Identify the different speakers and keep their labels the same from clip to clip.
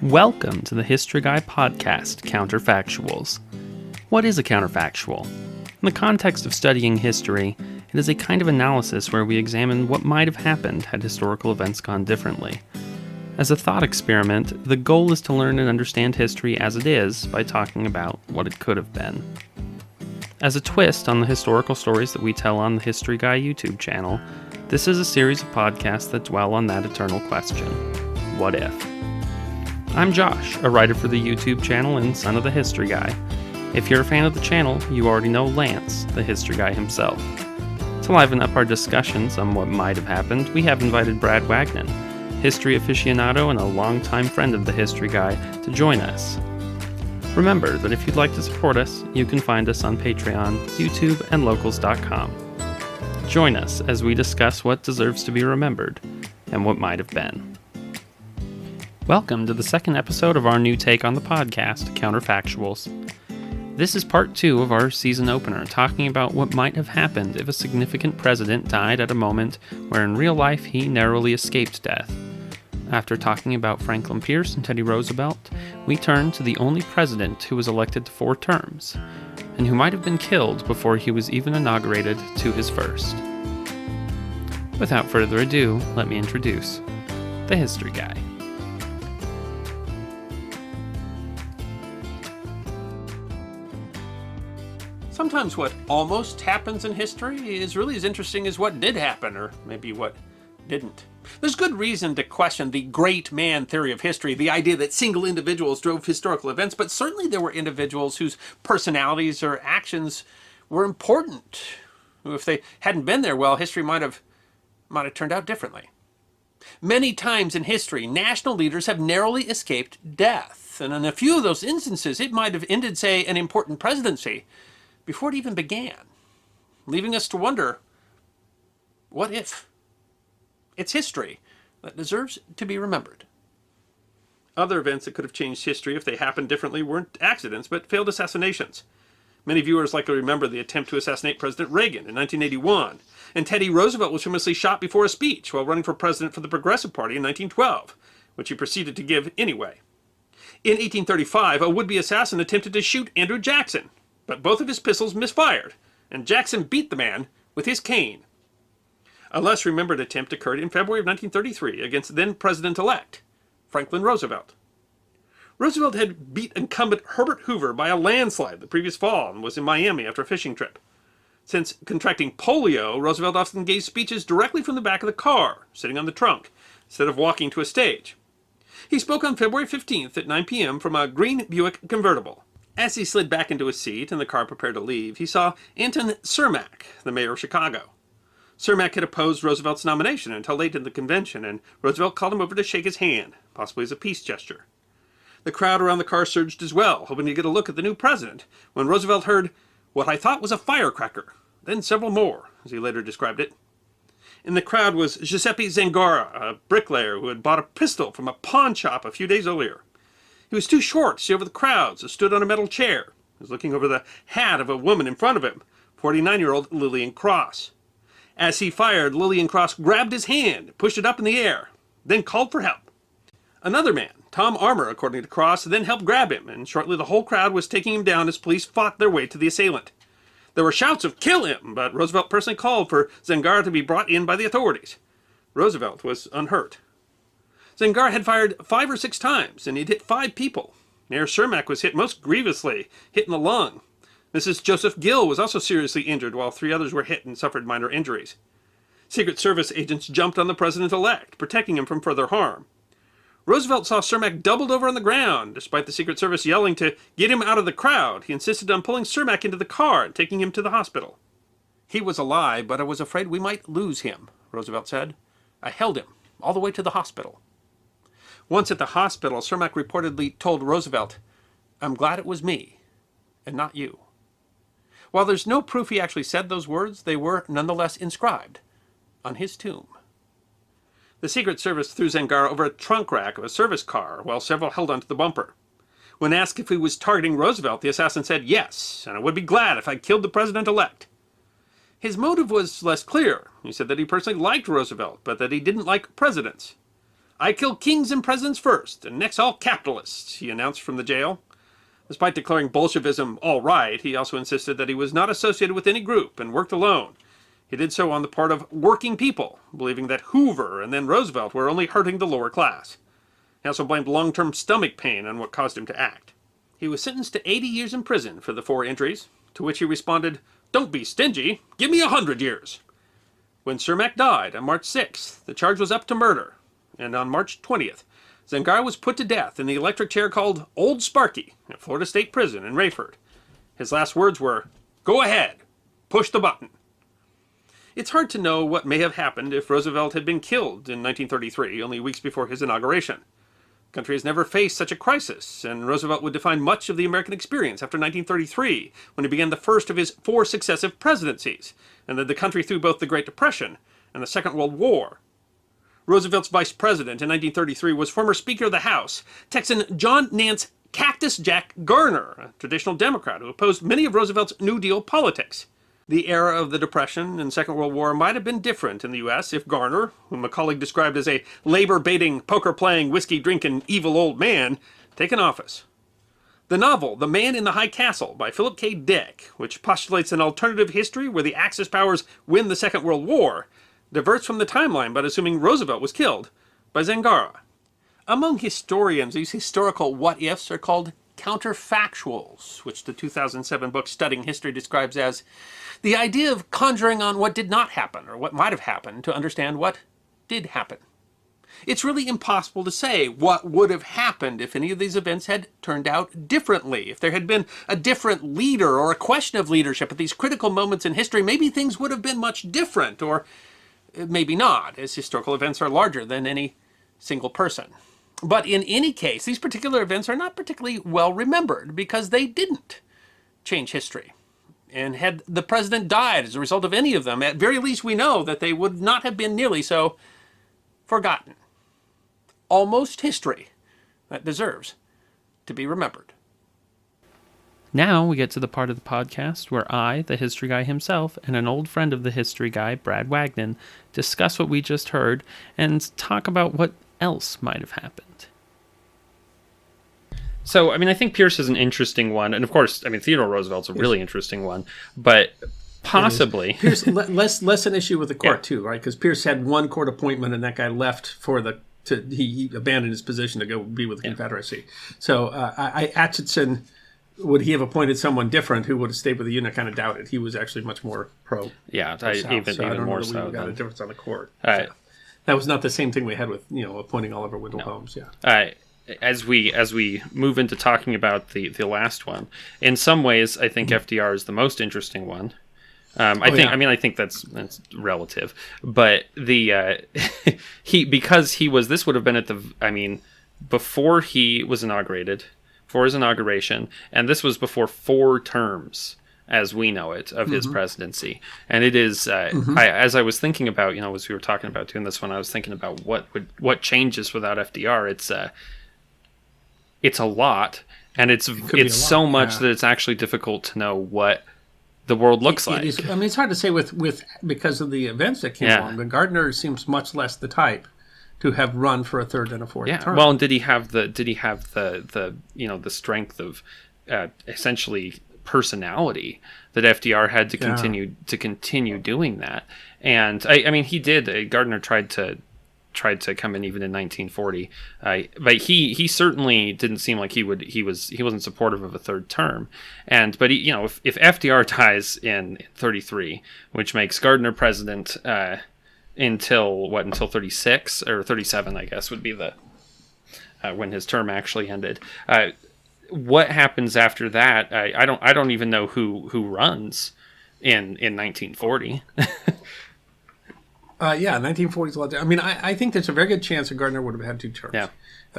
Speaker 1: Welcome to the History Guy podcast, Counterfactuals. What is a counterfactual? In the context of studying history, it is a kind of analysis where we examine what might have happened had historical events gone differently. As a thought experiment, the goal is to learn and understand history as it is by talking about what it could have been. As a twist on the historical stories that we tell on the History Guy YouTube channel, this is a series of podcasts that dwell on that eternal question: what if? I'm Josh, a writer for the YouTube channel and son of the History Guy. If you're a fan of the channel, you already know Lance, the History Guy himself. To liven up our discussions on what might have happened, we have invited Brad Wagnon, history aficionado and a longtime friend of the History Guy, to join us. Remember that if you'd like to support us, you can find us on Patreon, YouTube, and locals.com. Join us as we discuss what deserves to be remembered and what might have been. Welcome to the second episode of our new take on the podcast, Counterfactuals. This is part 2 of our season opener, talking about what might have happened if a significant president died at a moment where in real life he narrowly escaped death. After talking about Franklin Pierce and Teddy Roosevelt, we turn to the only president who was elected to 4 terms, and who might have been killed before he was even inaugurated to his first. Without further ado, let me introduce the History Guy.
Speaker 2: Sometimes what almost happens in history is really as interesting as what did happen, or maybe what didn't. There's good reason to question the great man theory of history, the idea that single individuals drove historical events, but certainly there were individuals whose personalities or actions were important. If they hadn't been there, well, history might have turned out differently. Many times in history, national leaders have narrowly escaped death, and in a few of those instances, it might have ended, say, an important presidency before it even began, leaving us to wonder, what if? It's history that deserves to be remembered. Other events that could have changed history if they happened differently weren't accidents, but failed assassinations. Many viewers likely remember the attempt to assassinate President Reagan in 1981, and Teddy Roosevelt was famously shot before a speech while running for president for the Progressive Party in 1912, which he proceeded to give anyway. In 1835, a would-be assassin attempted to shoot Andrew Jackson, but both of his pistols misfired, and Jackson beat the man with his cane. A less remembered attempt occurred in February of 1933 against then-President-elect Franklin Roosevelt. Roosevelt had beat incumbent Herbert Hoover by a landslide the previous fall and was in Miami after a fishing trip. Since contracting polio, Roosevelt often gave speeches directly from the back of the car, sitting on the trunk, instead of walking to a stage. He spoke on February 15th at 9 p.m. from a green Buick convertible. As he slid back into his seat and the car prepared to leave, he saw Anton Cermak, the mayor of Chicago. Cermak had opposed Roosevelt's nomination until late in the convention, and Roosevelt called him over to shake his hand, possibly as a peace gesture. The crowd around the car surged as well, hoping to get a look at the new president, when Roosevelt heard what I thought was a firecracker, then several more, as he later described it. In the crowd was Giuseppe Zangara, a bricklayer who had bought a pistol from a pawn shop a few days earlier. He was too short to see over the crowd, so stood on a metal chair. He was looking over the hat of a woman in front of him, 49-year-old Lillian Cross. As he fired, Lillian Cross grabbed his hand, pushed it up in the air, then called for help. Another man, Tom Armour, according to Cross, then helped grab him, and shortly the whole crowd was taking him down as police fought their way to the assailant. There were shouts of "kill him," but Roosevelt personally called for Zangara to be brought in by the authorities. Roosevelt was unhurt. Zangara had fired 5 or 6 times, and he'd hit 5 people. Mayor Cermak was hit most grievously, hit in the lung. Mrs. Joseph Gill was also seriously injured, while 3 others were hit and suffered minor injuries. Secret Service agents jumped on the president-elect, protecting him from further harm. Roosevelt saw Cermak doubled over on the ground. Despite the Secret Service yelling to get him out of the crowd, he insisted on pulling Cermak into the car and taking him to the hospital. He was alive, but I was afraid we might lose him, Roosevelt said. I held him all the way to the hospital. Once at the hospital, Cermak reportedly told Roosevelt, "I'm glad it was me, and not you." While there's no proof he actually said those words, they were nonetheless inscribed on his tomb. The Secret Service threw Zangara over a trunk rack of a service car, while several held onto the bumper. When asked if he was targeting Roosevelt, the assassin said, "Yes, and I would be glad if I killed the president-elect." His motive was less clear. He said that he personally liked Roosevelt, but that he didn't like presidents. "I kill kings and presidents first, and next all capitalists," he announced from the jail. Despite declaring Bolshevism all right, he also insisted that he was not associated with any group and worked alone. He did so on the part of working people, believing that Hoover and then Roosevelt were only hurting the lower class. He also blamed long-term stomach pain on what caused him to act. He was sentenced to 80 years in prison for the 4 entries, to which he responded, "Don't be stingy, give me 100 years. When Cermak died on March 6th, the charge was up to murder, and on March 20th, Zangara was put to death in the electric chair called Old Sparky at Florida State Prison in Rayford. His last words were, "Go ahead, push the button." It's hard to know what may have happened if Roosevelt had been killed in 1933, only weeks before his inauguration. The country has never faced such a crisis, and Roosevelt would define much of the American experience after 1933, when he began the first of his 4 successive presidencies, and led the country through both the Great Depression and the Second World War. Roosevelt's vice president in 1933 was former Speaker of the House, Texan John Nance Cactus Jack Garner, a traditional Democrat who opposed many of Roosevelt's New Deal politics. The era of the Depression and Second World War might have been different in the U.S. if Garner, whom a colleague described as a labor-baiting, poker-playing, whiskey-drinking, evil old man, taken office. The novel The Man in the High Castle by Philip K. Dick, which postulates an alternative history where the Axis powers win the Second World War, diverts from the timeline by assuming Roosevelt was killed by Zangara. Among historians, these historical what-ifs are called counterfactuals, which the 2007 book Studying History describes as the idea of conjuring on what did not happen or what might have happened to understand what did happen. It's really impossible to say what would have happened if any of these events had turned out differently. If there had been a different leader or a question of leadership at these critical moments in history, maybe things would have been much different, or maybe not, as historical events are larger than any single person. But in any case, these particular events are not particularly well remembered because they didn't change history. And had the president died as a result of any of them, at very least we know that they would not have been nearly so forgotten. Almost history that deserves to be remembered.
Speaker 1: Now we get to the part of the podcast where I, the history guy himself, and an old friend of the history guy, Brad Wagnon, discuss what we just heard and talk about what else might have happened. So, I think Pierce is an interesting one, and of course, Theodore Roosevelt's a really interesting one, but possibly...
Speaker 2: Pierce, less an issue with the court, too, right? Because Pierce had one court appointment, and that guy left he abandoned his position to go be with the Confederacy. So, Atchison... Would he have appointed someone different who would have stayed with the Union? I kind of doubt it. He was actually much more pro.
Speaker 1: Yeah, even more so.
Speaker 2: We got a difference on the court. That was not the same thing we had with appointing Oliver Wendell Holmes. Yeah.
Speaker 1: As we move into talking about the last one, in some ways, I think FDR is the most interesting one. I think that's relative, but this would have been at the before he was inaugurated. For his inauguration, and this was before 4 terms, as we know it, of his presidency. And it is, as I was thinking about, as we were talking about doing this one, I was thinking about what changes without FDR. It's a lot, and it's so much that it's actually difficult to know what the world looks like.
Speaker 2: It's hard to say because of the events that came along. But Gardner seems much less the type to have run for a 3rd and a 4th term.
Speaker 1: Well, and did he have the strength of essentially personality that FDR had to continue doing that? And he did. Gardner tried to come in even in 1940, but he certainly didn't seem like he wasn't supportive of a 3rd term. But if FDR dies in 33, which makes Gardner president. Until 36 or 37, I guess, would be the when his term actually ended. What happens after that? I don't even know who runs in 1940.
Speaker 2: 1940 is a lot. I think there's a very good chance that Gardner would have had 2 terms. Yeah.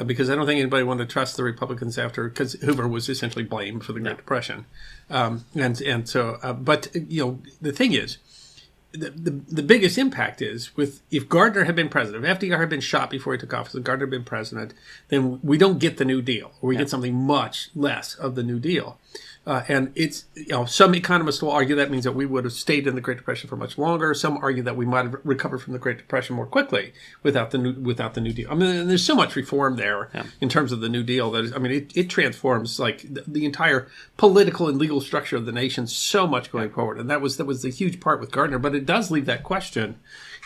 Speaker 2: Because I don't think anybody wanted to trust the Republicans because Hoover was essentially blamed for the Great Depression, but the thing is. The biggest impact is if Gardner had been president, if FDR had been shot before he took office and Gardner had been president, then we don't get the New Deal, or we get something much less of the New Deal. And it's, some economists will argue that means that we would have stayed in the Great Depression for much longer. Some argue that we might have recovered from the Great Depression more quickly without the New Deal. I mean, there's so much reform there in terms of the New Deal that it transforms like the entire political and legal structure of the nation so much going forward. And that was the huge part with Gardner. But it does leave that question.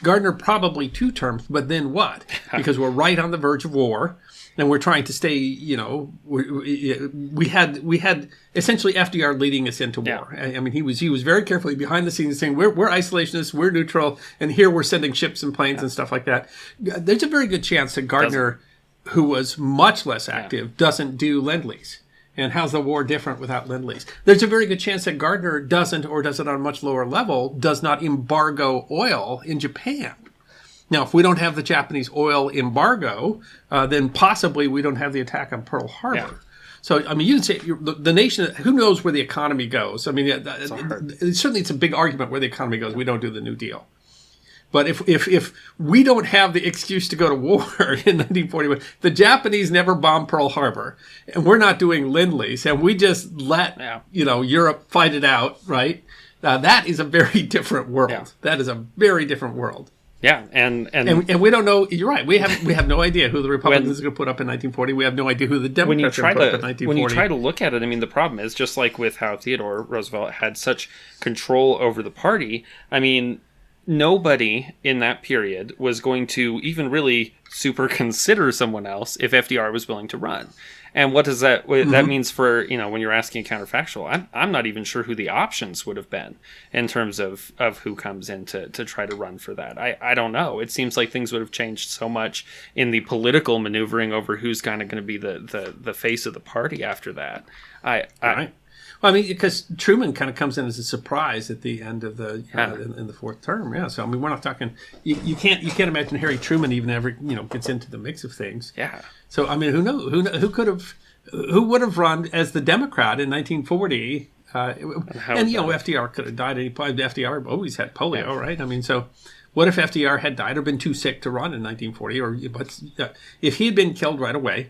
Speaker 2: Gardner probably 2 terms, but then what? Because we're right on the verge of war. And we're trying to stay, we had essentially FDR leading us into war. I mean, he was very carefully behind the scenes saying, we're isolationists, we're neutral, and here we're sending ships and planes and stuff like that. There's a very good chance that Gardner, who was much less active, doesn't do Lend-Lease. And how's the war different without Lend-Lease? There's a very good chance that Gardner doesn't, or does it on a much lower level, does not embargo oil in Japan. Now, if we don't have the Japanese oil embargo, then possibly we don't have the attack on Pearl Harbor. Yeah. So, I mean, you can say the nation, who knows where the economy goes? I mean, certainly it's a big argument where the economy goes. We don't do the New Deal. But if we don't have the excuse to go to war in 1941, the Japanese never bombed Pearl Harbor, and we're not doing Lend-Lease, and we just let, Europe fight it out, right? That is a very different world. Yeah. That is a very different world.
Speaker 1: Yeah, and
Speaker 2: we don't know. You're right. We have no idea who the Republicans are going to put up in 1940. We have no idea who the Democrats are going to put up in 1940.
Speaker 1: When you try to look at it, I mean, the problem is just like with how Theodore Roosevelt had such control over the party. I mean, nobody in that period was going to even really super consider someone else if FDR was willing to run. And what does that that means for, when you're asking a counterfactual? I'm not even sure who the options would have been in terms of who comes in to try to run for that. I don't know. It seems like things would have changed so much in the political maneuvering over who's kind of going to be the face of the party after that.
Speaker 2: Right. Well, I mean, because Truman kind of comes in as a surprise at the end of the in the 4th term. Yeah. So I mean, we're not talking. You can't imagine Harry Truman even ever gets into the mix of things.
Speaker 1: Yeah.
Speaker 2: So I mean, who would have run as the Democrat in 1940? FDR could have died. FDR always had polio, right? I mean, so what if FDR had died or been too sick to run in 1940? But if he had been killed right away,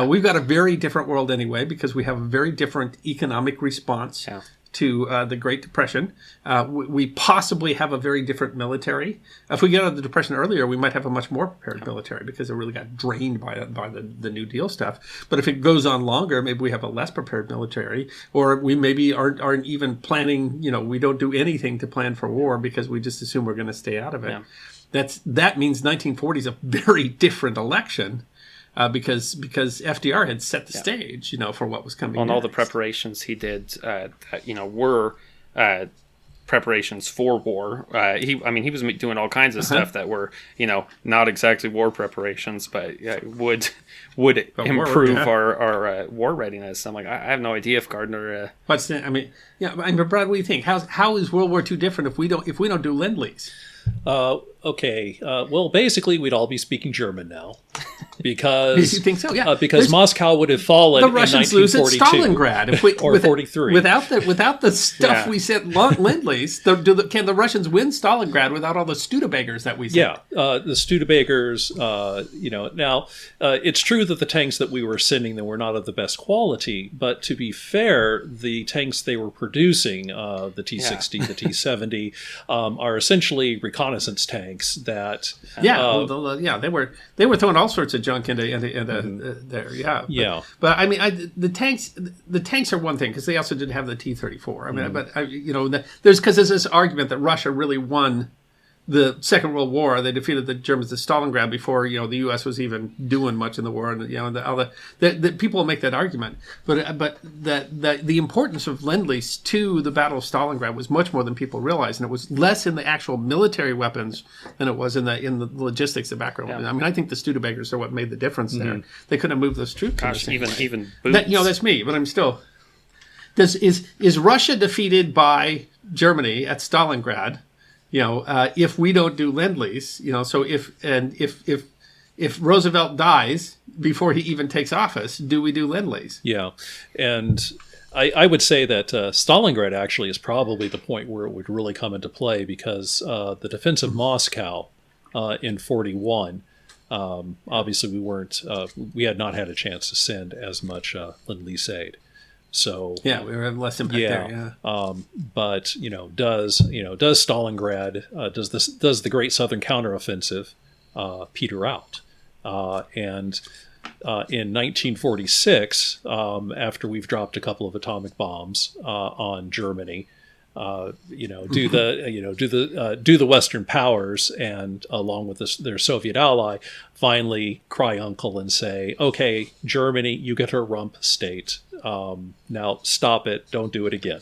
Speaker 2: we've got a very different world anyway because we have a very different economic response to the Great Depression. We possibly have a very different military. If we get out of the Depression earlier, we might have a much more prepared military because it really got drained by the New Deal stuff. But if it goes on longer, maybe we have a less prepared military, or we maybe aren't even planning. We don't do anything to plan for war because we just assume we're going to stay out of it. Yeah. That means 1940 is a very different election. Because FDR had set the stage, for what was coming.
Speaker 1: And all the preparations he did, were preparations for war. He was doing all kinds of stuff that were, not exactly war preparations, but would improve our war readiness. I'm like, I have no idea if Gardner.
Speaker 2: Brad, what do you think? How is World War II different if we don't do Lend-Lease?
Speaker 3: Okay. Well, basically, we'd all be speaking German now, because
Speaker 2: you think so? Yeah.
Speaker 3: Because Moscow would have fallen.
Speaker 2: The Russians
Speaker 3: in 1942,
Speaker 2: lose at Stalingrad,
Speaker 3: or 43.
Speaker 2: Without the stuff we sent Lend-Lease, can the Russians win Stalingrad without all the Studebagers that we sent?
Speaker 3: Yeah, the Studebagers. Now it's true that the tanks that we were sending them were not of the best quality, but to be fair, the tanks they were producing, the T-60, the T-70, are essentially reconnaissance tanks that
Speaker 2: they were throwing all sorts of junk into there. But I mean, the tanks are one thing because they also didn't have the T-34. I mean, there's this argument that Russia really won the Second World War. They defeated the Germans at Stalingrad before the U.S. was even doing much in the war, and the people make that argument. But the importance of Lend-Lease to the Battle of Stalingrad was much more than people realize, and it was less in the actual military weapons than it was in the logistics, the background. Yeah. I mean, I think the Studebagers are what made the difference there. They couldn't have moved those troops.
Speaker 1: Gosh, even boots.
Speaker 2: That's me, but I'm still. Is Russia defeated by Germany at Stalingrad? If we don't do Lend-Lease, so if Roosevelt dies before he even takes office, do we do Lend-Lease?
Speaker 3: Yeah, and I would say that Stalingrad actually is probably the point where it would really come into play because the defense of Moscow in 41, obviously we had not had a chance to send as much Lend-Lease aid. So
Speaker 2: Yeah, we have less impact there. Yeah.
Speaker 3: but does Stalingrad, does the Great Southern Counteroffensive peter out? And in 1946, after we've dropped a couple of atomic bombs on Germany, do the Western powers, and along with their Soviet ally, finally cry uncle and say, "Okay, Germany, you get a rump state. Now stop it. Don't do it again."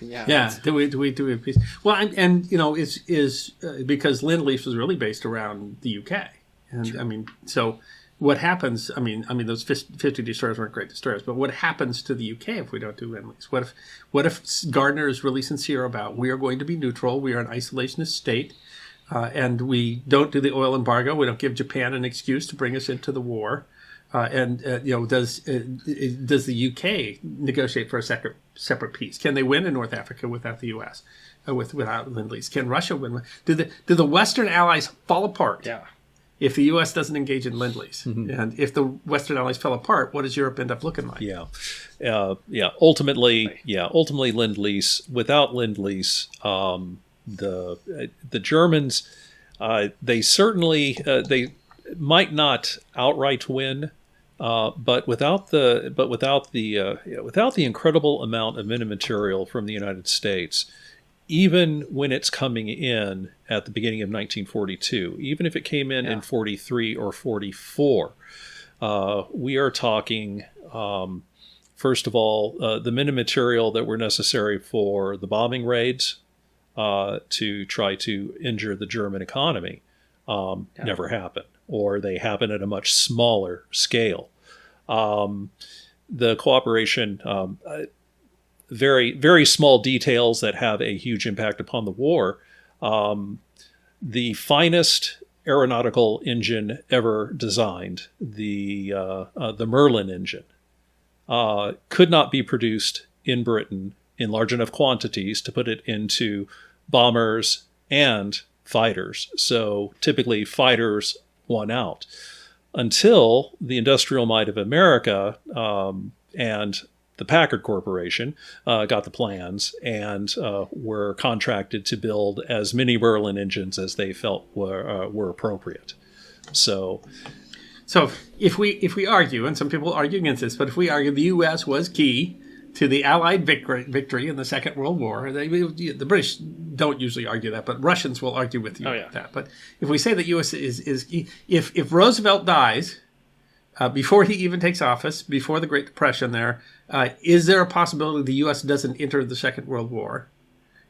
Speaker 2: Yeah. Do we do a piece? Well, and is because Lend-Lease was really based around the UK, and sure. I mean, so what happens? I mean, those 50 destroyers weren't great destroyers, but what happens to the UK if we don't do Lend-Lease? What if Gardner is really sincere about we are going to be neutral, we are an isolationist state, and we don't do the oil embargo, we don't give Japan an excuse to bring us into the war, does the UK negotiate for a separate peace? Can they win in North Africa without the US, without Lend-Lease? Can Russia win? Do the Western allies fall apart?
Speaker 1: Yeah.
Speaker 2: If the U.S. doesn't engage in Lend-Lease, and if the Western allies fell apart, what does Europe end up looking like?
Speaker 3: Ultimately, Lend-Lease. Without Lend-Lease, the Germans, they certainly they might not outright win, but without the incredible amount of minimum material from the United States. Even when it's coming in at the beginning of 1942, even if it came in 43 or 44, we are talking, first of all, the minimum material that were necessary for the bombing raids to try to injure the German economy never happen, or they happen at a much smaller scale. The cooperation... very, very small details that have a huge impact upon the war. The finest aeronautical engine ever designed, the Merlin engine, could not be produced in Britain in large enough quantities to put it into bombers and fighters. So typically fighters won out until the industrial might of America and the Packard Corporation got the plans and were contracted to build as many Merlin engines as they felt were appropriate. So
Speaker 2: if we argue, and some people argue against this, but if we argue the U.S. was key to the Allied victory in the Second World War, the British don't usually argue that, but Russians will argue with you that. But if we say that U.S. is key, if Roosevelt dies before he even takes office, before the Great Depression is there a possibility the U.S. doesn't enter the Second World War?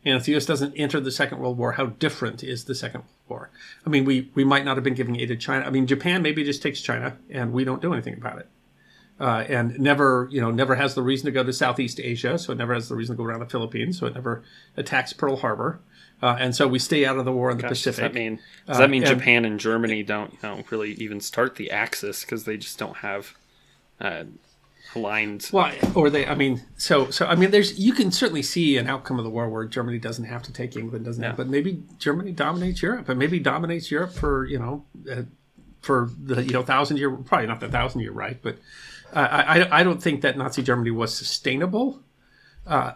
Speaker 2: And if the U.S. doesn't enter the Second World War, how different is the Second World War? I mean, we might not have been giving aid to China. I mean, Japan maybe just takes China, and we don't do anything about it. And never has the reason to go to Southeast Asia, so it never has the reason to go around the Philippines, so it never attacks Pearl Harbor. And so we stay out of the war in the Pacific.
Speaker 1: Does that mean Japan and Germany don't really even start the Axis because they just don't have aligned?
Speaker 2: Well, there's you can certainly see an outcome of the war where Germany doesn't have to take England, but maybe Germany dominates Europe, and maybe dominates Europe for the 1,000-year, probably not the 1,000-year right, but I don't think that Nazi Germany was sustainable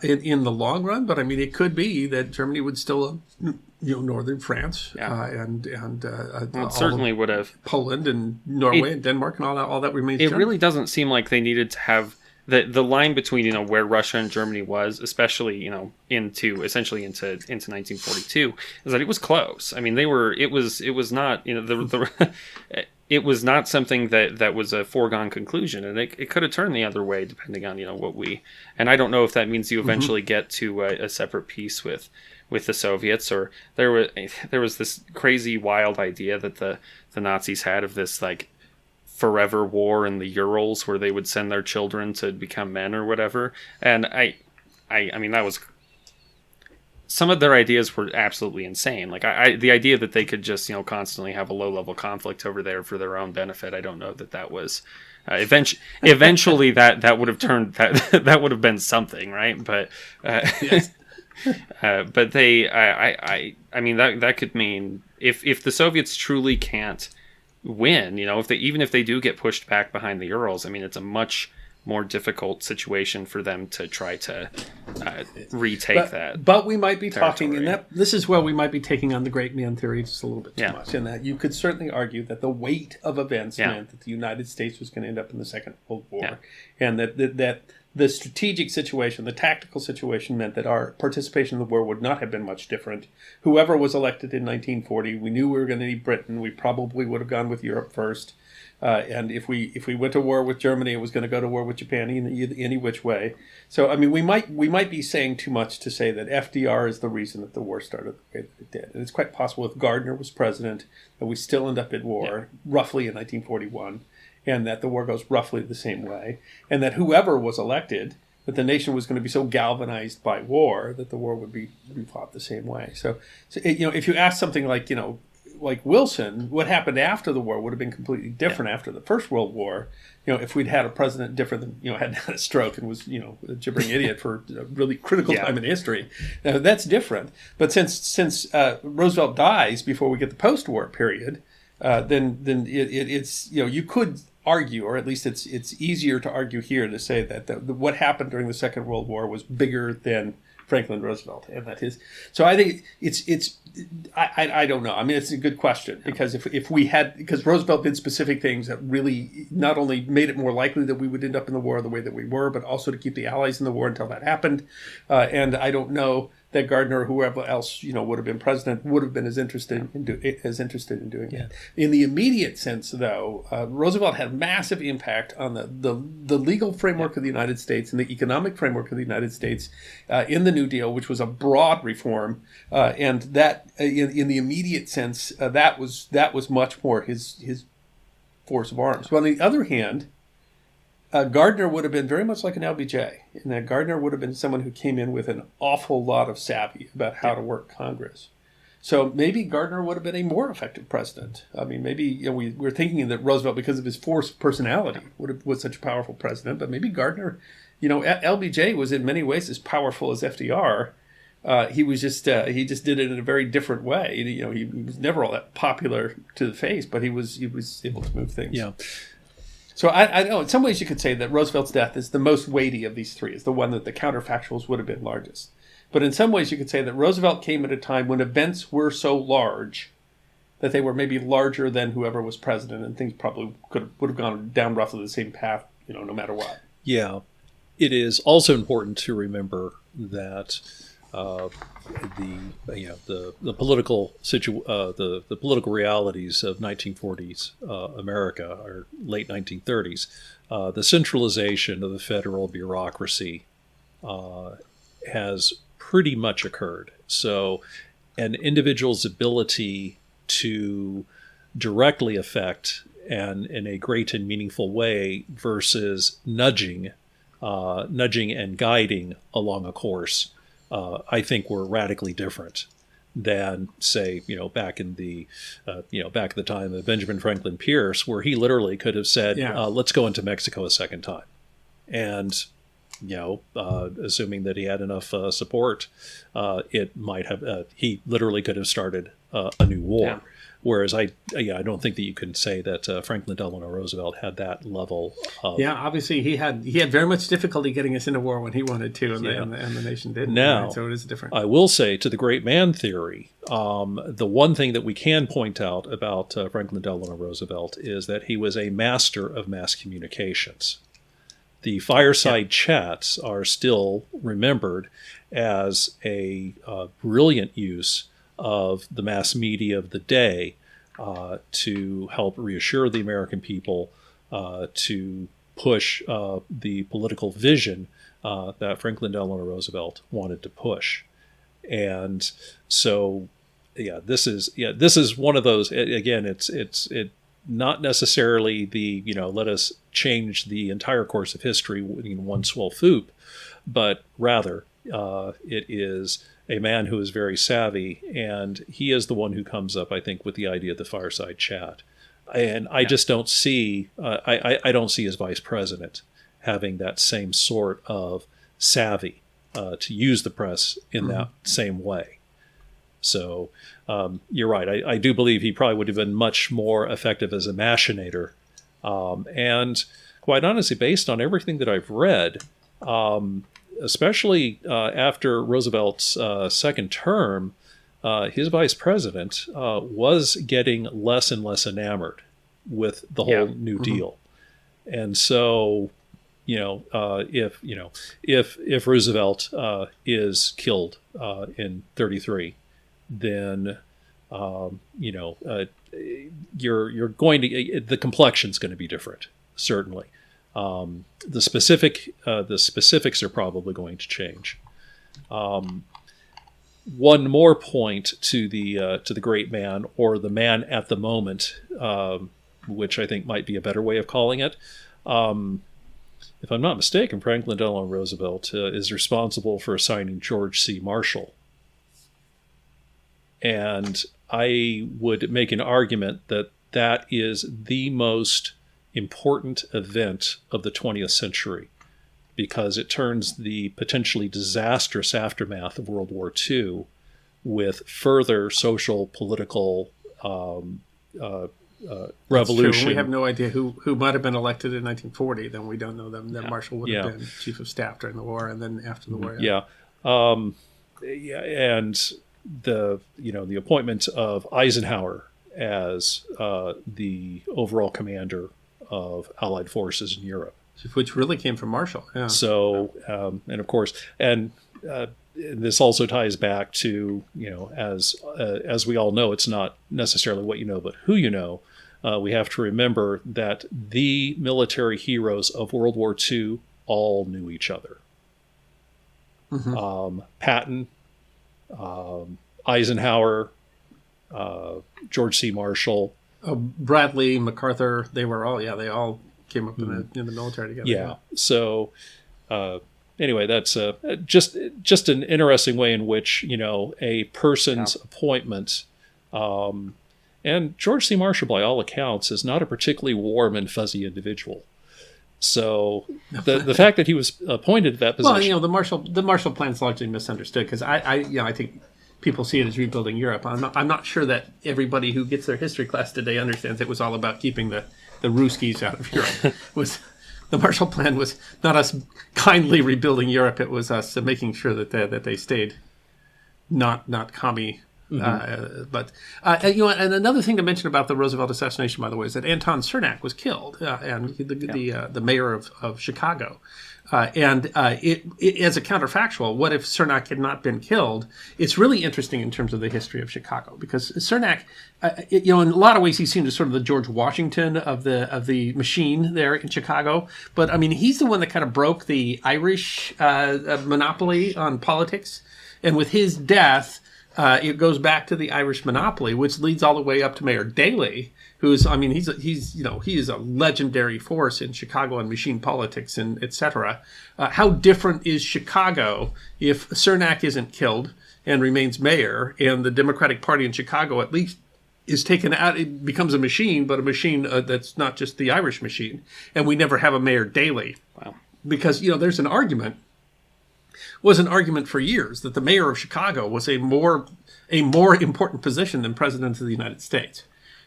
Speaker 2: in the long run, but I mean, it could be that Germany would still, northern France, and
Speaker 1: it certainly would have
Speaker 2: Poland and Norway and Denmark and all that remains.
Speaker 1: It
Speaker 2: Germany.
Speaker 1: Really doesn't seem like they needed to have the line between where Russia and Germany was, especially into 1942, is that it was close. I mean, it was not it was not something that was a foregone conclusion, and it could have turned the other way depending on what we. And I don't know if that means you eventually get to a separate peace with the Soviets, or there was this crazy wild idea that the Nazis had of this forever war in the Urals where they would send their children to become men or whatever. And I mean, that was, some of their ideas were absolutely insane. The idea that they could just, constantly have a low level conflict over there for their own benefit. I don't know that was, eventually that would have turned, that would have been something, right? But, yes. But I mean, that could mean if the Soviets truly can't win, if they do get pushed back behind the Urals, I mean, it's a much more difficult situation for them to try to retake that.
Speaker 2: But we might be talking,
Speaker 1: territory.
Speaker 2: and this is where we might be taking on the great man theory just a little bit too
Speaker 1: Yeah.
Speaker 2: much. In that you could certainly argue that the weight of events
Speaker 1: Yeah.
Speaker 2: meant that the United States was going to end up in the Second World War,
Speaker 1: Yeah.
Speaker 2: and that the strategic situation, the tactical situation, meant that our participation in the war would not have been much different. Whoever was elected in 1940, we knew we were going to need Britain. We probably would have gone with Europe first. And if we went to war with Germany, it was going to go to war with Japan any which way. So I mean, we might be saying too much to say that FDR is the reason that the war started the way that it did. And it's quite possible if Gardner was president that we still end up at war roughly in 1941, and that the war goes roughly the same way, and that whoever was elected, that the nation was going to be so galvanized by war that the war would be fought the same way. So if you ask something like like Wilson, what happened after the war would have been completely different after the First World War. If we'd had a president different than, hadn't had a stroke and was, a gibbering idiot for a really critical time in history, that's different. But since Roosevelt dies before we get the post-war period, then it's, you could argue, or at least it's easier to argue here to say that what happened during the Second World War was bigger than Franklin Roosevelt, and that is. So I think I don't know. I mean, it's a good question, because because Roosevelt did specific things that really not only made it more likely that we would end up in the war the way that we were, but also to keep the Allies in the war until that happened. And I don't know that Gardner or whoever else would have been president would have been as interested in doing it. In the immediate sense, though, Roosevelt had massive impact on the legal framework of the United States and the economic framework of the United States in the New Deal, which was a broad reform, and that in the immediate sense, that was much more his force of arms. But on the other hand, Gardner would have been very much like an LBJ, in that Gardner would have been someone who came in with an awful lot of savvy about how to work Congress. So maybe Gardner would have been a more effective president. I mean, maybe we're thinking that Roosevelt, because of his forced personality, was such a powerful president. But maybe Gardner, LBJ was in many ways as powerful as FDR. He just did it in a very different way. He was never all that popular to the face, but he was able to move things.
Speaker 3: Yeah.
Speaker 2: So I know in some ways you could say that Roosevelt's death is the most weighty of these three, is the one that the counterfactuals would have been largest. But in some ways you could say that Roosevelt came at a time when events were so large that they were maybe larger than whoever was president, and things probably would have gone down roughly the same path, no matter what.
Speaker 3: Yeah. It is also important to remember that the political the political realities of 1940s America, or late 1930s, the centralization of the federal bureaucracy has pretty much occurred. So, an individual's ability to directly affect and in a great and meaningful way versus nudging and guiding along a course, I think were radically different than, say, back in the back at the time of Benjamin Franklin Pierce, where he literally could have said, "Let's go into Mexico a second time," and assuming that he had enough support, it might have he literally could have started a new war.
Speaker 2: Yeah.
Speaker 3: Whereas I don't think that you can say that Franklin Delano Roosevelt had that level of...
Speaker 2: Yeah, obviously he had very much difficulty getting us into war when he wanted to, and the nation didn't.
Speaker 3: Now,
Speaker 2: right? So it is different.
Speaker 3: I will say, to the great man theory, the one thing that we can point out about Franklin Delano Roosevelt is that he was a master of mass communications. The fireside chats are still remembered as a brilliant use of the mass media of the day to help reassure the American people, to push the political vision that Franklin Delano Roosevelt wanted to push. And so, this is one of those. Again, it's not necessarily the let us change the entire course of history in one swell swoop, but rather it is a man who is very savvy, and he is the one who comes up, I think, with the idea of the fireside chat. And I just don't see, I don't see his vice president having that same sort of savvy to use the press in that same way. So you're right. I do believe he probably would have been much more effective as a machinator. And quite honestly, based on everything that I've read, especially after Roosevelt's second term, his vice president was getting less and less enamored with the whole New Deal. And so, if Roosevelt is killed in 33, then you're going to, the complexion's going to be different, certainly. The specifics are probably going to change. One more point to the great man, or the man at the moment, which I think might be a better way of calling it. If I'm not mistaken, Franklin Delano Roosevelt is responsible for assigning George C. Marshall. And I would make an argument that that is the most important event of the 20th century, because it turns the potentially disastrous aftermath of World War II with further social, political revolution.
Speaker 2: We have no idea who might have been elected in 1940. Then we don't know them. That Marshall would have been chief of staff during the war, and then after the war.
Speaker 3: And the appointment of Eisenhower as the overall commander of Allied forces in Europe,
Speaker 2: which really came from Marshall. Yeah.
Speaker 3: So, and of course, and this also ties back to, as we all know, it's not necessarily what you know, but who you know. We have to remember that the military heroes of World War II all knew each other. Patton, Eisenhower, George C. Marshall,
Speaker 2: Bradley, MacArthur, they all came up in the military together.
Speaker 3: Yeah. So anyway, that's just an interesting way in which, a person's appointment, and George C. Marshall, by all accounts, is not a particularly warm and fuzzy individual. So the fact that he was appointed to that position.
Speaker 2: Well, the Marshall Plan is largely misunderstood, because I think people see it as rebuilding Europe. I'm not sure that everybody who gets their history class today understands it was all about keeping the Ruskies out of Europe. The Marshall Plan was not us kindly rebuilding Europe. It was us making sure that they stayed not commie. And another thing to mention about the Roosevelt assassination, by the way, is that Anton Cermak was killed, and the mayor of Chicago. It as a counterfactual, what if Cermak had not been killed? It's really interesting in terms of the history of Chicago, because Cermak, in a lot of ways, he seemed to sort of the George Washington of the machine there in Chicago. But I mean, he's the one that kind of broke the Irish monopoly on politics, and with his death, it goes back to the Irish monopoly, which leads all the way up to Mayor Daley, who's, I mean, he is a legendary force in Chicago and machine politics and et cetera. How different is Chicago if Cermak isn't killed and remains mayor, and the Democratic Party in Chicago at least is taken out? It becomes a machine, but a machine that's not just the Irish machine, and we never have a Mayor Daley.
Speaker 1: Wow. Because
Speaker 2: there's an argument. Was an argument for years that the mayor of Chicago was a more important position than president of the United States.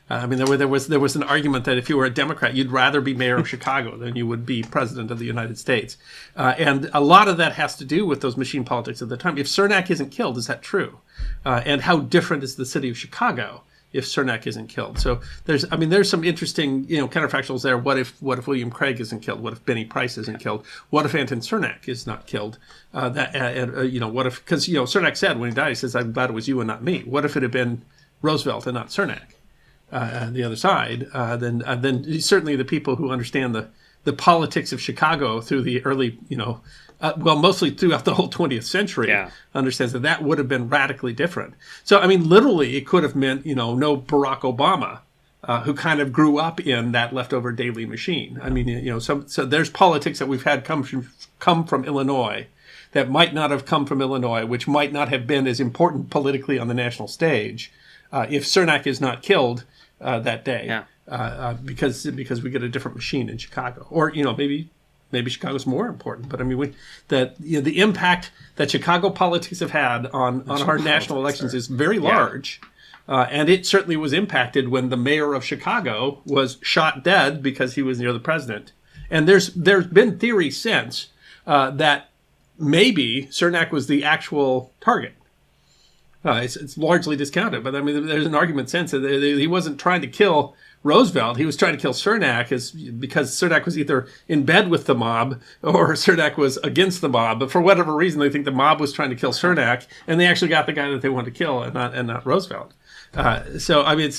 Speaker 2: I mean, there was an argument that if you were a Democrat, you'd rather be mayor of Chicago than you would be president of the United States. And a lot of that has to do with those machine politics of the time. If Cermak isn't killed, is that true? And how different is the city of Chicago if Cermak isn't killed? So there's some interesting, counterfactuals there. What if William Craig isn't killed? What if Benny Price isn't killed? What if Anton Cermak is not killed? What if, because Cermak said when he died, he says, "I'm glad it was you and not me." What if it had been Roosevelt and not Cermak? The other side, then certainly the people who understand the politics of Chicago through the early, mostly throughout the whole 20th century, understands that would have been radically different. So, I mean, literally, it could have meant, no Barack Obama, who kind of grew up in that leftover Daley machine. I mean, so there's politics that we've had come from Illinois that might not have come from Illinois, which might not have been as important politically on the national stage if Cermak is not killed that day, because we get a different machine in Chicago, or maybe Chicago's more important. But I mean, the impact that Chicago politics have had on our national elections is very large, and it certainly was impacted when the mayor of Chicago was shot dead because he was near the president, And there's been theory since that maybe Cermak was the actual target. It's largely discounted, but I mean, there's an argument since that he wasn't trying to kill Roosevelt. He was trying to kill Cermak because Cermak was either in bed with the mob or Cermak was against the mob. But for whatever reason, they think the mob was trying to kill Cermak, and they actually got the guy that they wanted to kill, and not Roosevelt. So I mean,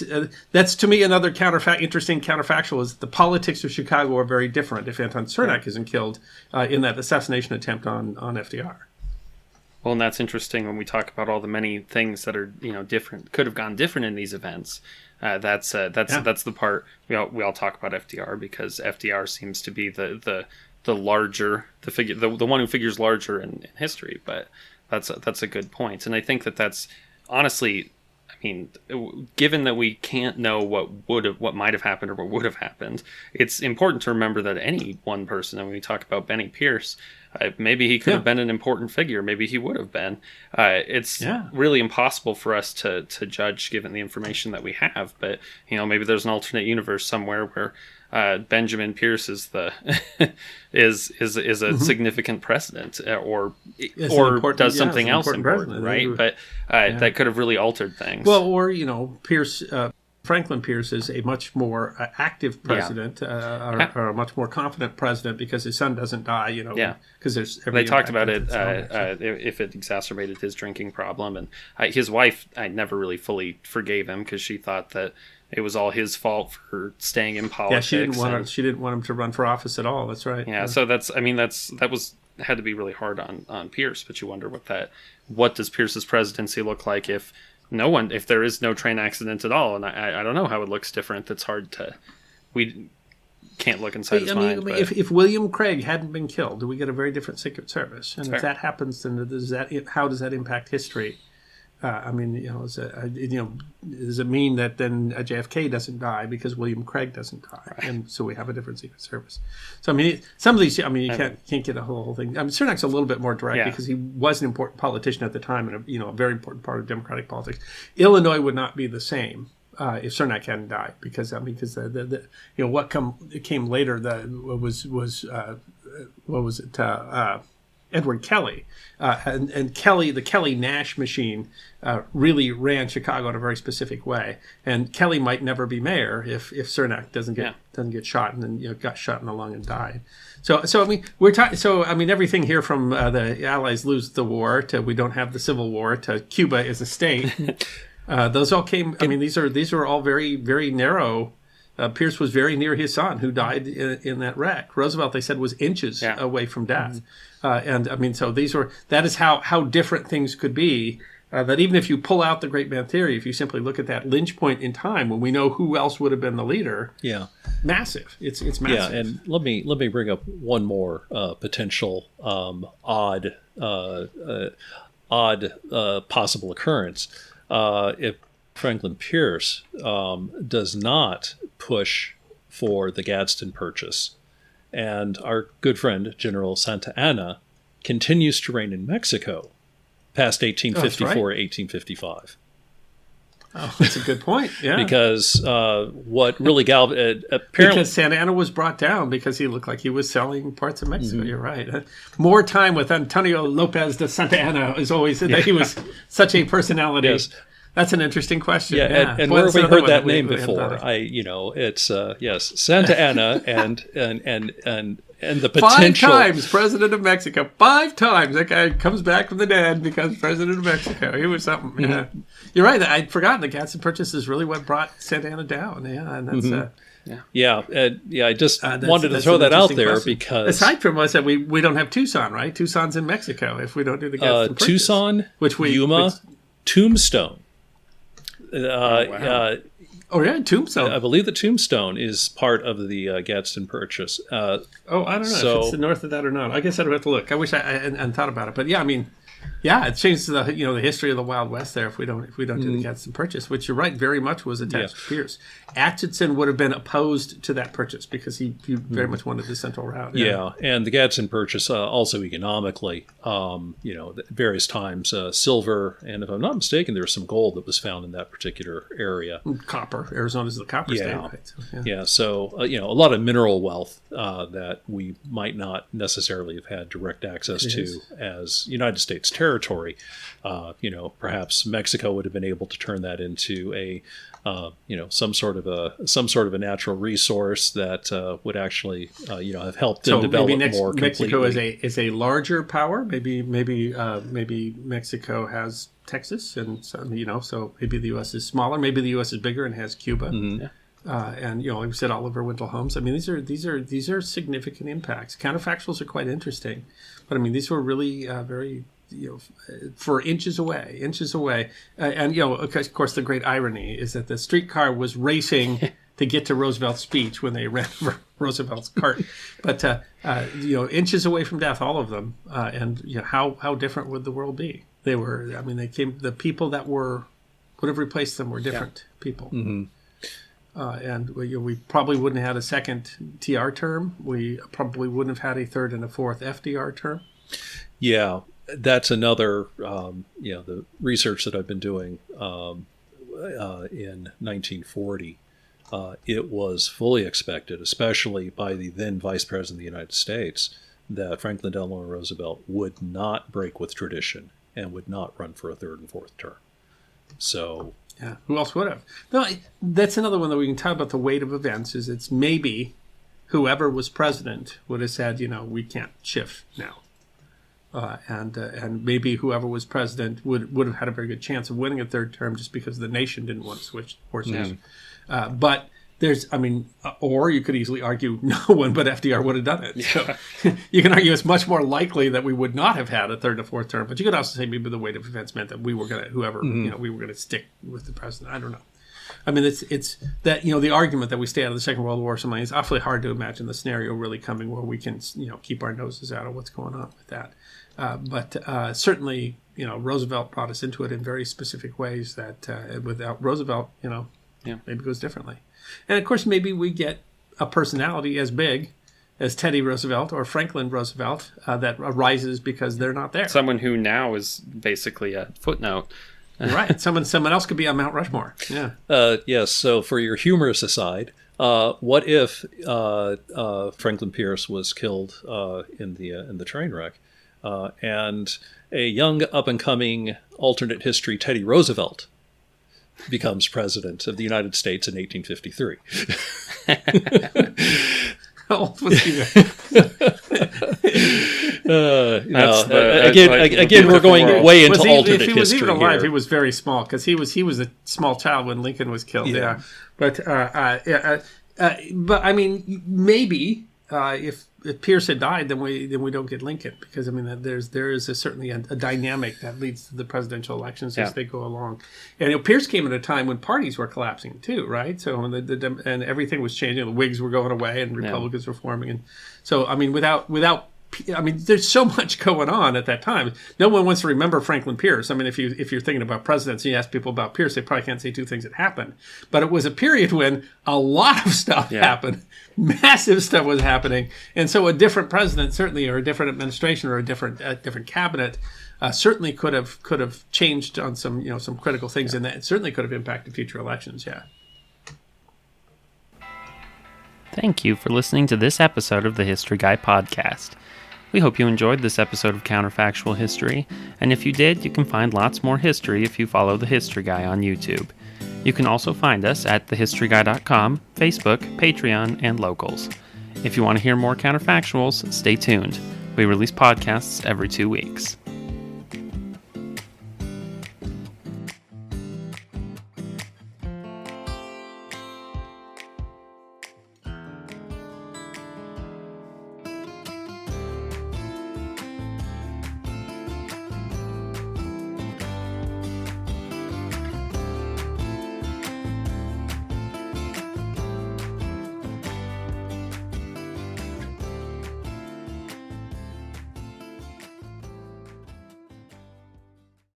Speaker 2: that's to me another interesting counterfactual is the politics of Chicago are very different if Anton Cermak isn't killed in that assassination attempt on FDR.
Speaker 1: Well, and that's interesting when we talk about all the many things that are different, could have gone different in these events. That's the part we all talk about FDR because FDR seems to be the larger figure, the one who figures larger in history. But that's a good point, and I think that's honestly. I mean, given that we can't know what might have happened or what would have happened, it's important to remember that any one person, and when we talk about Benny Pierce, maybe he could have been an important figure. Maybe he would have been. It's really impossible for us to judge given the information that we have. But maybe there's an alternate universe somewhere where Benjamin Pierce is the is a significant president, or does something else important, right? But that could have really altered things.
Speaker 2: Well, or Pierce. Franklin Pierce is a much more active president, or a much more confident president because his son doesn't die. Because there's
Speaker 1: they talked about it if it exacerbated his drinking problem, and his wife I never really fully forgave him because she thought that it was all his fault for staying in politics.
Speaker 2: Yeah, she didn't want him to run for office at all. That's right.
Speaker 1: Yeah, so that had to be really hard on Pierce. But you wonder what does Pierce's presidency look like if there is no train accident at all? And I don't know how it looks different. It's hard we can't look inside his mind.
Speaker 2: If William Craig hadn't been killed, do we get a very different Secret Service? And if that happens, then how does that impact history? Does it mean that then JFK doesn't die because William Craig doesn't die, right. And so we have a different Secret Service? So some of these, you can't get a whole thing. Cernak's a little bit more direct because he was an important politician at the time and a very important part of Democratic politics. Illinois would not be the same if Cermak hadn't died because what came later Edward Kelly, and Kelly, the Kelly-Nash machine, really ran Chicago in a very specific way. And Kelly might never be mayor if Cermak doesn't get shot and then got shot in the lung and died. So we're talking. So everything here from the Allies lose the war to we don't have the Civil War to Cuba as a state. Those all came. These are all very, very narrow. Pierce was very near his son, who died in that wreck. Roosevelt, they said, was inches away from death. So that is how different things could be. That even if you pull out the great man theory, if you simply look at that lynch point in time when we know who else would have been the leader, massive. It's massive.
Speaker 3: Yeah, and let me bring up one more potential odd possible occurrence. If Franklin Pierce does not push for the Gadsden Purchase, and our good friend General Santa Anna continues to reign in Mexico past 1854, 1855.
Speaker 2: Oh, that's a good point. Yeah,
Speaker 3: because what really apparently
Speaker 2: because Santa Anna was brought down because he looked like he was selling parts of Mexico. You're right. More time with Antonio Lopez de Santa Anna is always that he was such a personality.
Speaker 3: Yes.
Speaker 2: That's an interesting question.
Speaker 3: Yeah, and where have we heard that name before? It's Santa Anna and the potential
Speaker 2: 5 times president of Mexico. 5 times that guy comes back from the dead because president of Mexico. He was something. Mm-hmm. Yeah. You're right. I'd forgotten the Gadsden Purchase is really what brought Santa Anna down. Yeah, and that's
Speaker 3: I just wanted to throw that out there question. Because
Speaker 2: aside from us, that we don't have Tucson, right? Tucson's in Mexico. If we don't do the Gadsden Purchase,
Speaker 3: Tucson, Yuma, Tombstone.
Speaker 2: Tombstone.
Speaker 3: I believe the Tombstone is part of the Gadsden Purchase.
Speaker 2: I don't know if it's the north of that or not. I guess I'd have to look. I wish I hadn't thought about it. But yeah, Yeah, it changes the the history of the Wild West there if we don't do the Gadsden Purchase, which you're right, very much was attached to Pierce. Atchison would have been opposed to that purchase because he very much wanted the central route.
Speaker 3: Yeah, and the Gadsden Purchase also economically, at various times silver, and if I'm not mistaken, there was some gold that was found in that particular area.
Speaker 2: Copper. Arizona's the copper state, right?
Speaker 3: So, a lot of mineral wealth that we might not necessarily have had direct access to as United States territory. Perhaps Mexico would have been able to turn that into a some sort of a natural resource that would actually have helped them develop more completely.
Speaker 2: Mexico is a larger power. Maybe Mexico has Texas, and so maybe the U.S. is smaller. Maybe the U.S. is bigger and has Cuba. And like we said, Oliver Wendell Holmes. I mean, these are significant impacts. Counterfactuals are quite interesting, but I mean, these were really very for inches away. And of course, the great irony is that the streetcar was racing to get to Roosevelt's speech when they ran over Roosevelt's cart, but inches away from death, all of them. And how different would the world be? They were. I mean, the people that would have replaced them were different people. And we probably wouldn't have had a second TR term. We probably wouldn't have had a third and a fourth FDR term.
Speaker 3: Yeah, that's another, the research that I've been doing in 1940. It was fully expected, especially by the then Vice President of the United States, that Franklin Delano Roosevelt would not break with tradition and would not run for a third and fourth term. So...
Speaker 2: yeah, who else would have? No, that's another one that we can talk about the weight of events. Is it's maybe whoever was president would have said, we can't shift now, and maybe whoever was president would have had a very good chance of winning a third term just because the nation didn't want to switch horses. But or you could easily argue no one but FDR would have done it. So you can argue it's much more likely that we would not have had a third or fourth term. But you could also say maybe the weight of events meant that we were going to, we were going to stick with the president. I don't know. I mean, it's that, the argument that we stay out of the Second World War or something, it's awfully hard to imagine the scenario really coming where we can, keep our noses out of what's going on with that. But certainly, Roosevelt brought us into it in very specific ways that without Roosevelt, maybe it goes differently. And, of course, maybe we get a personality as big as Teddy Roosevelt or Franklin Roosevelt that arises because they're not there.
Speaker 1: Someone who now is basically a footnote.
Speaker 2: Right. Someone else could be on Mount Rushmore. Yeah.
Speaker 3: Yes. So for your humorous aside, what if Franklin Pierce was killed in the train wreck, and a young up-and-coming alternate history Teddy Roosevelt becomes president of the United States in 1853.
Speaker 2: How old was he
Speaker 3: again, we're going way into alternate history.
Speaker 2: If he was even alive,
Speaker 3: here.
Speaker 2: he was very small because he was a small child when Lincoln was killed. Yeah. But I mean, maybe if Pierce had died, then we don't get Lincoln, because I mean there is certainly a dynamic that leads to the presidential elections as they go along. And Pierce came at a time when parties were collapsing too, right? So when and everything was changing, the Whigs were going away and Republicans were forming, and so I mean there's so much going on at that time. No one wants to remember Franklin Pierce. I mean, if you're thinking about presidents and you ask people about Pierce, they probably can't say two things that happened. But it was a period when a lot of stuff happened. Massive stuff was happening. And so a different president, certainly, or a different administration, or a different cabinet, certainly could have changed on some critical things, and that certainly could have impacted future elections. Yeah.
Speaker 1: Thank you for listening to this episode of the History Guy podcast. We hope you enjoyed this episode of Counterfactual History, and if you did, you can find lots more history if you follow The History Guy on YouTube. You can also find us at thehistoryguy.com, Facebook, Patreon, and Locals. If you want to hear more Counterfactuals, stay tuned. We release podcasts every 2 weeks.